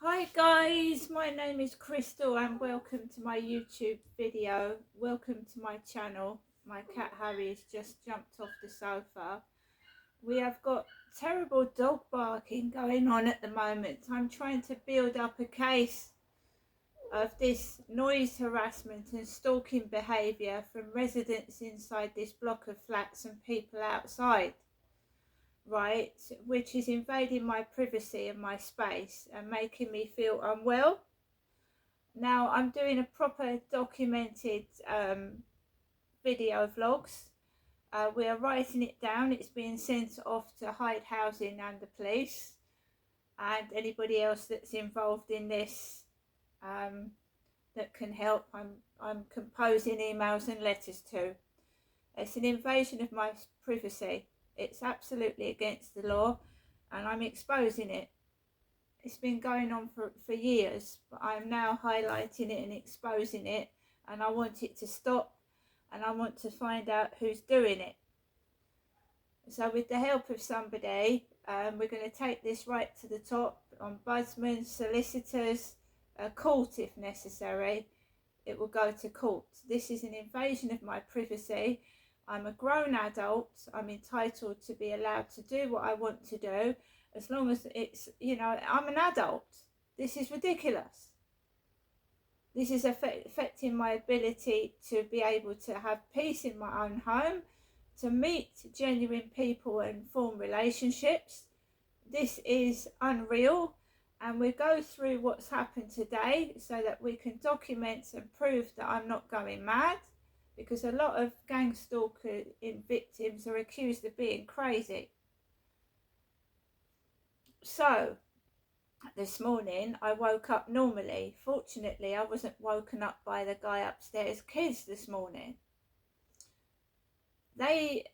Hi guys, my name is Crystal and welcome to my YouTube video. Welcome to my channel. My cat Harry has just jumped off the sofa. We have got terrible dog barking going on at the moment. I'm trying to build up a case of this noise harassment and stalking behaviour from residents inside this block of flats and people outside. Right, which is invading my privacy and my space and making me feel unwell. Now I'm doing a proper documented video vlogs. We are writing it down. It's being sent off to Hyde Housing and the police and anybody else that's involved in this that can help. I'm composing emails and letters to. It's an invasion of my privacy. It's absolutely against the law and I'm exposing it. It's been going on for years, but I'm now highlighting it and exposing it, and I want it to stop and I want to find out who's doing it. So with the help of somebody, we're going to take this right to the top, ombudsman, solicitors, court if necessary. It will go to court. This is an invasion of my privacy. I'm a grown adult. I'm entitled to be allowed to do what I want to do, as long as it's, I'm an adult. This is ridiculous. This is affecting my ability to be able to have peace in my own home, to meet genuine people and form relationships. This is unreal, and we'll go through what's happened today so that we can document and prove that I'm not going mad, because a lot of gang stalker victims are accused of being crazy. So this morning I woke up normally. Fortunately, I wasn't woken up by the guy upstairs kids this morning. They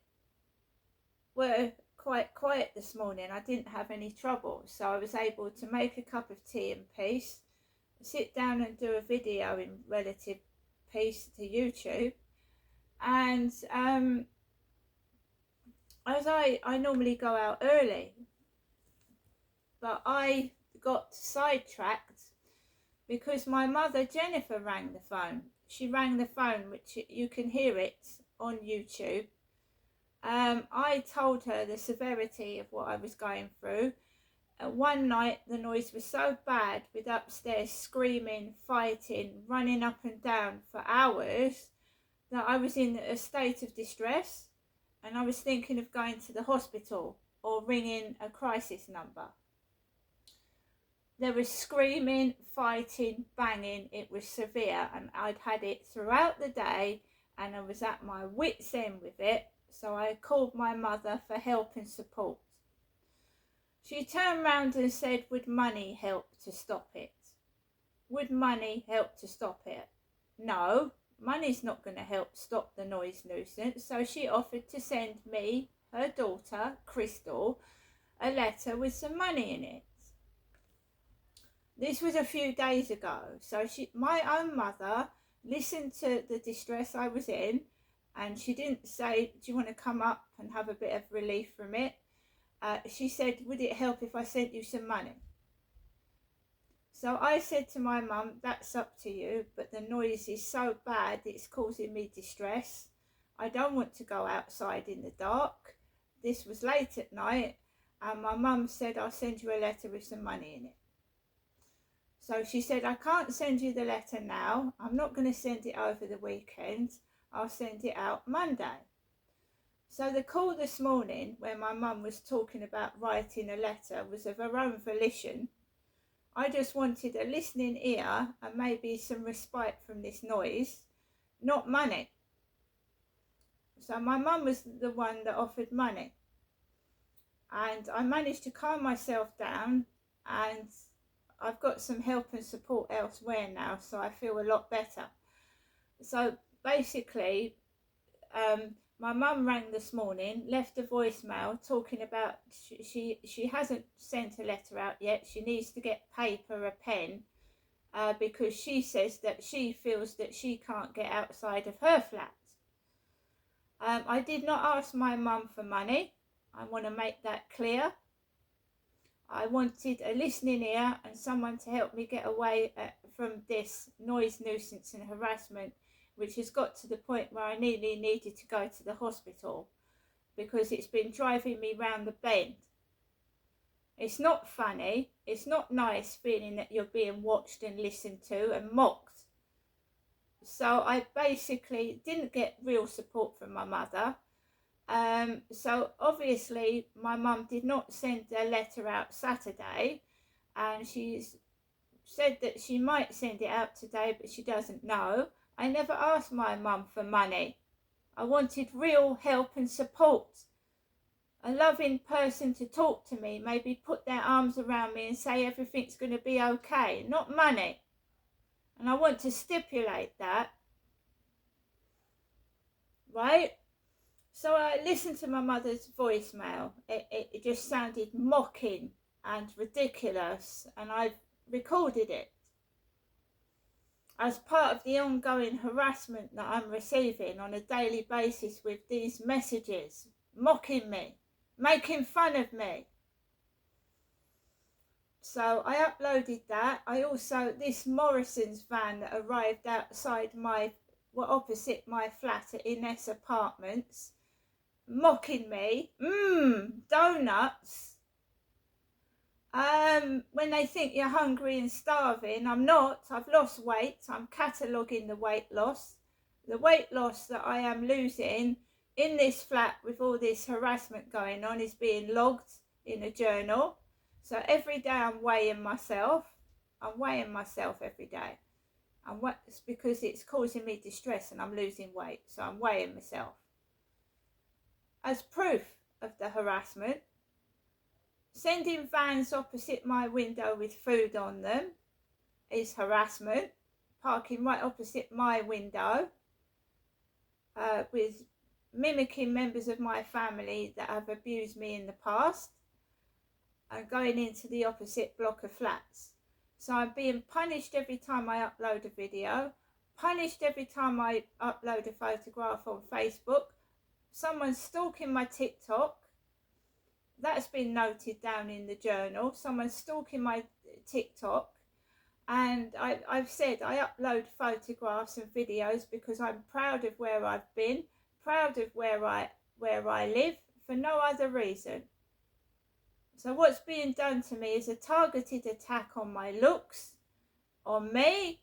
were quite quiet this morning. I didn't have any trouble, so I was able to make a cup of tea in peace, sit down and do a video in relative peace to YouTube. And as I normally go out early, but I got sidetracked because my mother Jennifer rang the phone. She rang the phone, which you can hear it on YouTube. I told her the severity of what I was going through. One night the noise was so bad, with upstairs screaming, fighting, running up and down for hours, that I was in a state of distress and I was thinking of going to the hospital or ringing a crisis number. There was screaming, fighting, banging. It was severe, and I'd had it throughout the day and I was at my wit's end with it. So I called my mother for help and support. She turned round and said, would money help to stop it? Would money help to stop it? No, money's not going to help stop the noise nuisance. So she offered to send me, her daughter, Crystal, a letter with some money in it. This was a few days ago. So my own mother, listened to the distress I was in, and she didn't say, do you want to come up and have a bit of relief from it? She said, would it help if I sent you some money? So I said to my mum, that's up to you, but the noise is so bad, it's causing me distress. I don't want to go outside in the dark. This was late at night, and my mum said, I'll send you a letter with some money in it. So she said, I can't send you the letter now. I'm not going to send it over the weekend. I'll send it out Monday. So the call this morning, when my mum was talking about writing a letter, was of her own volition. I just wanted a listening ear and maybe some respite from this noise, not money. So my mum was the one that offered money. And I managed to calm myself down, and I've got some help and support elsewhere now, so I feel a lot better. So basically, my mum rang this morning, left a voicemail talking about she hasn't sent a letter out yet. She needs to get paper, a pen, because she says that she feels that she can't get outside of her flat. I did not ask my mum for money. I want to make that clear. I wanted a listening ear and someone to help me get away from this noise nuisance and harassment, which has got to the point where I nearly needed to go to the hospital because it's been driving me round the bend. It's not funny, it's not nice feeling that you're being watched and listened to and mocked. So I basically didn't get real support from my mother. So obviously my mum did not send a letter out Saturday, and she's said that she might send it out today, but she doesn't know. I never asked my mum for money. I wanted real help and support. A loving person to talk to me, maybe put their arms around me and say everything's going to be okay, not money. And I want to stipulate that, right? So I listened to my mother's voicemail. It just sounded mocking and ridiculous, and I've recorded it as part of the ongoing harassment that I'm receiving on a daily basis with these messages, mocking me, making fun of me. So I uploaded that. I also, this Morrison's van that arrived outside opposite my flat at Ines Apartments, mocking me, donuts. When they think you're hungry and starving, I'm not. I've lost weight. I'm cataloguing the weight loss. The weight loss that I am losing in this flat with all this harassment going on is being logged in a journal. So every day I'm weighing myself. I'm weighing myself every day. It's because it's causing me distress and I'm losing weight. So I'm weighing myself. As proof of the harassment, sending vans opposite my window with food on them is harassment. Parking right opposite my window with mimicking members of my family that have abused me in the past and going into the opposite block of flats. So I'm being punished every time I upload a video, punished every time I upload a photograph on Facebook. Someone's stalking my TikTok. That's been noted down in the journal. Someone's stalking my TikTok. And I've said I upload photographs and videos because I'm proud of where I've been, proud of where I live, for no other reason. So what's being done to me is a targeted attack on my looks, on me,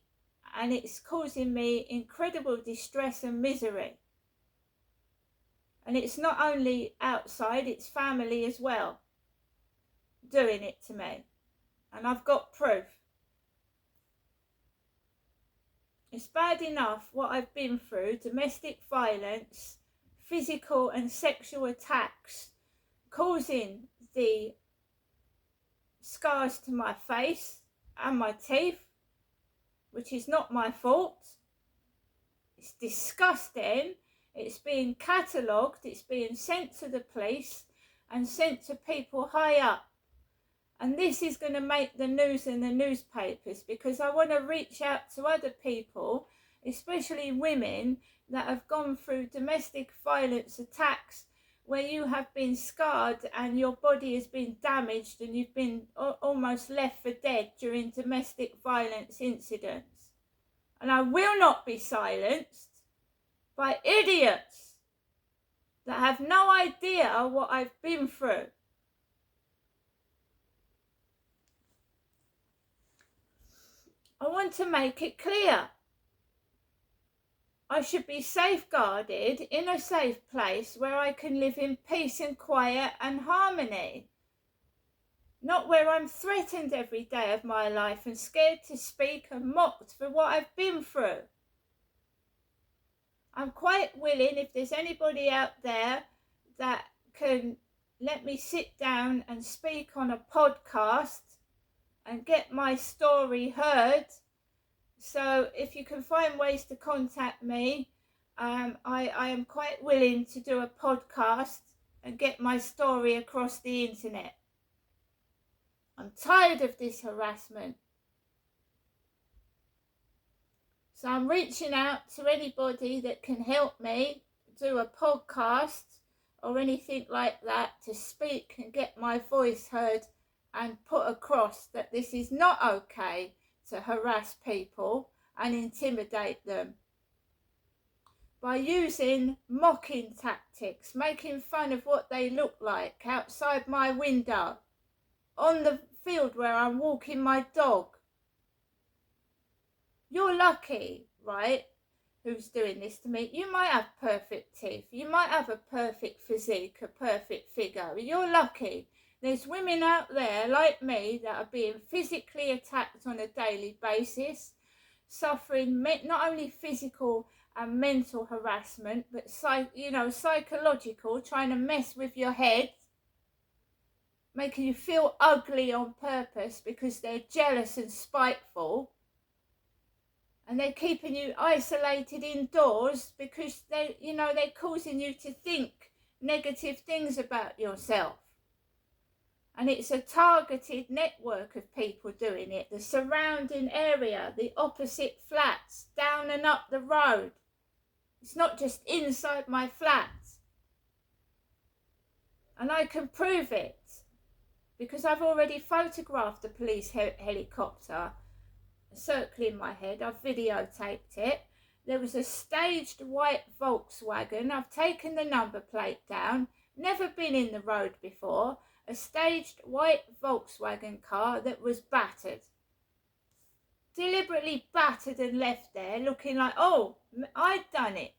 and it's causing me incredible distress and misery. And it's not only outside, it's family as well doing it to me. And I've got proof. It's bad enough what I've been through, domestic violence, physical and sexual attacks, causing the scars to my face and my teeth, which is not my fault. It's disgusting. It's being catalogued, it's being sent to the police and sent to people high up. And this is going to make the news in the newspapers because I want to reach out to other people, especially women that have gone through domestic violence attacks where you have been scarred and your body has been damaged and you've been almost left for dead during domestic violence incidents. And I will not be silenced by idiots that have no idea what I've been through. I want to make it clear. I should be safeguarded in a safe place where I can live in peace and quiet and harmony. Not where I'm threatened every day of my life and scared to speak and mocked for what I've been through. I'm quite willing, if there's anybody out there that can let me sit down and speak on a podcast and get my story heard. So if you can find ways to contact me, I am quite willing to do a podcast and get my story across the internet. I'm tired of this harassment. So I'm reaching out to anybody that can help me do a podcast or anything like that to speak and get my voice heard and put across that this is not okay to harass people and intimidate them by using mocking tactics, making fun of what they look like outside my window, on the field where I'm walking my dog. You're lucky, right, who's doing this to me. You might have perfect teeth, you might have a perfect physique, a perfect figure. You're lucky. There's women out there like me that are being physically attacked on a daily basis, suffering not only physical and mental harassment, but psychological, trying to mess with your head, making you feel ugly on purpose because they're jealous and spiteful. And they're keeping you isolated indoors because they're causing you to think negative things about yourself. And it's a targeted network of people doing it. The surrounding area, the opposite flats, down and up the road. It's not just inside my flat. And I can prove it because I've already photographed the police helicopter circling my head. I've videotaped it. There was a staged white Volkswagen. I've taken the number plate down. Never been in the road before. A staged white Volkswagen car that was battered. Deliberately battered and left there looking like, oh, I'd done it.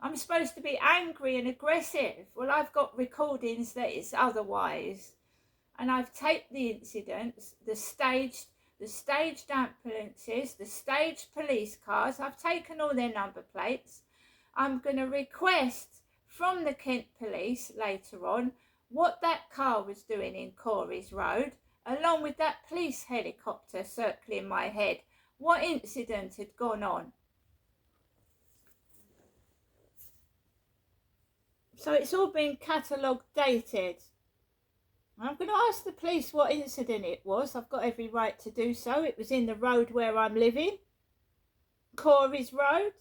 I'm supposed to be angry and aggressive. Well, I've got recordings that it's otherwise. And I've taped the incidents, the staged ambulances, the staged police cars. I've taken all their number plates. I'm going to request from the Kent Police later on what that car was doing in Corey's Road, along with that police helicopter circling my head. What incident had gone on? So it's all been catalogue dated. I'm going to ask the police what incident it was. I've got every right to do so. It was in the road where I'm living, Corey's Road.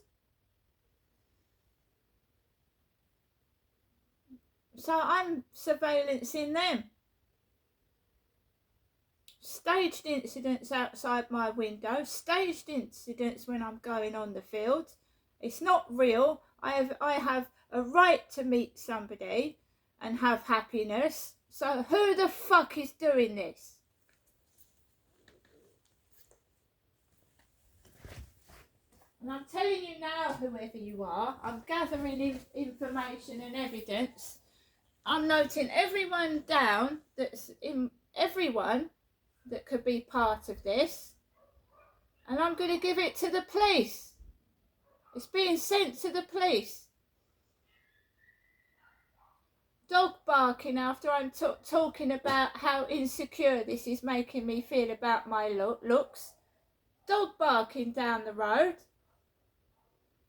So I'm surveillancing them. Staged incidents outside my window, staged incidents when I'm going on the field. It's not real. I have a right to meet somebody and have happiness. So who the fuck is doing this? And I'm telling you now, whoever you are, I'm gathering information and evidence. I'm noting everyone down everyone that could be part of this. And I'm going to give it to the police. It's being sent to the police. Dog barking after I'm talking about how insecure this is making me feel about my looks. Dog barking down the road.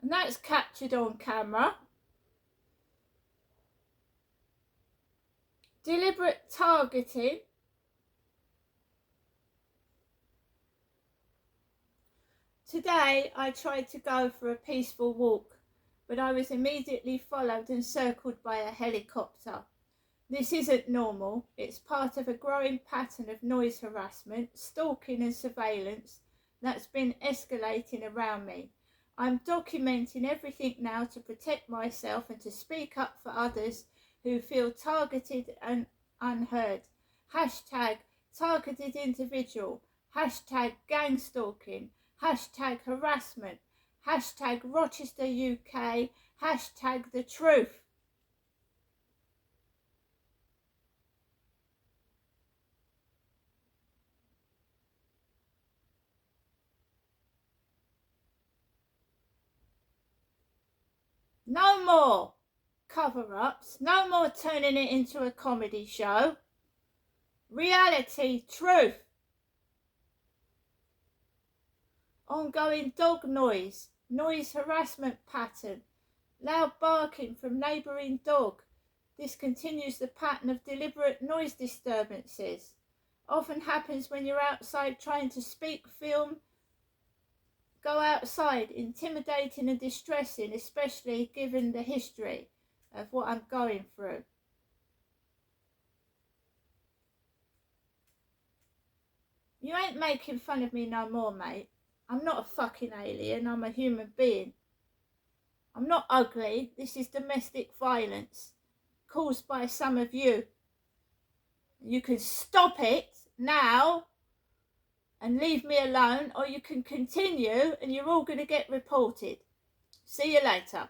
And that's captured on camera. Deliberate targeting. Today I tried to go for a peaceful walk, but I was immediately followed and circled by a helicopter. This isn't normal. It's part of a growing pattern of noise harassment, stalking and surveillance that's been escalating around me. I'm documenting everything now to protect myself and to speak up for others who feel targeted and unheard. Hashtag targeted individual. Hashtag gang stalking. Hashtag harassment. Hashtag Rochester UK. Hashtag the truth. No more cover-ups. No more turning it into a comedy show. Reality, truth. Ongoing dog noise harassment pattern, loud barking from neighbouring dog. This continues the pattern of deliberate noise disturbances. Often happens when you're outside trying to speak, film, go outside, intimidating and distressing, especially given the history of what I'm going through. You ain't making fun of me no more, mate. I'm not a fucking alien, I'm a human being. I'm not ugly. This is domestic violence caused by some of you. You can stop it now and leave me alone, or you can continue and you're all going to get reported. See you later.